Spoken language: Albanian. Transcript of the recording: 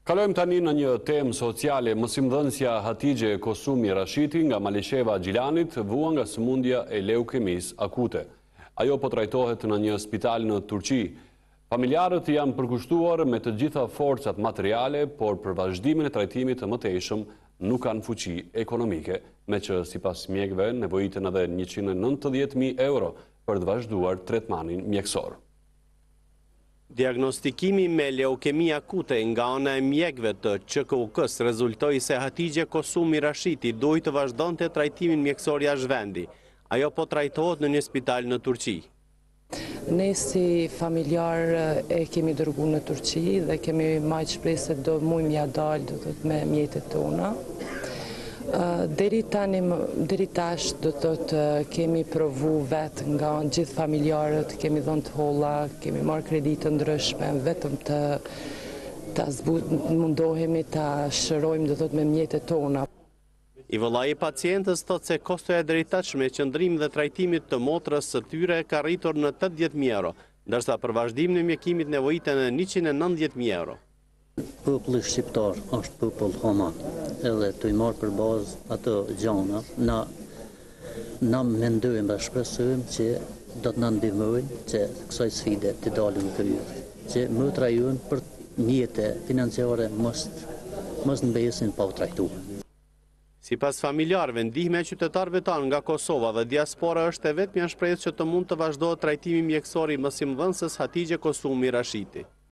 Kalojmë tani në një temë sociale. Mësimdhënësja Hatixhe Kosumi Rashiti nga Malisheva Gjilanit vua nga sëmundja e leukemisë akute. Ajo po trajtohet në një spital në Turqi. Familjarët janë përkushtuar me të gjitha forcat materiale, por për vazhdimin e trajtimit të mëtejshëm nuk kanë fuqi ekonomike, me që sipas mjekëve nevojiten edhe 190.000 euro për të vazhduar tretmanin mjekësor. Diagnostikimi me leukemi akute nga ana e mjekëve të QKUK-s rezultoi se Hatixhe Kosumi Rashiti duhet të vazhdonte trajtimin mjekësor jashtë vendi. Ajo po trajtohet në një spital në Turqi. Ne si familjar e kemi dërguar në Turqi dhe kemi marrë shpresë se do mujmë ja dalë me mjetet tona. Deri tash do të thotë kemi provu vetë nga gjithë familjarët, kemi dhënë të holla, kemi marrë kreditë ndryshme, vetëm mundohemi ta shërojmë do të thotë me mjetet tona. I vëllai i pacientës thotë se kostoja e drejtashme qëndrim dhe trajtimit të motrës së tyre ka rritur në 80.000 euro, ndërsa për vazhdimin e mjekimit nevojiten në 190.000 euro. Populli shqiptar është popull human, edhe të i marë për bazë ato gjana, na mendojmë dhe shpresojmë që do të na ndihmojnë që kësaj sfide të dalim kryer, që më trajojnë për mjete financiare mos mbesin pa u trajtuar. Sipas familjarëve, ndihmja e qytetarëve tanë nga Kosova dhe diaspora është e vetmja shpresë që të mund të vazhdohet trajtimi mjekësor i mësimdhënëses Hatixhe Kosumi Rashiti.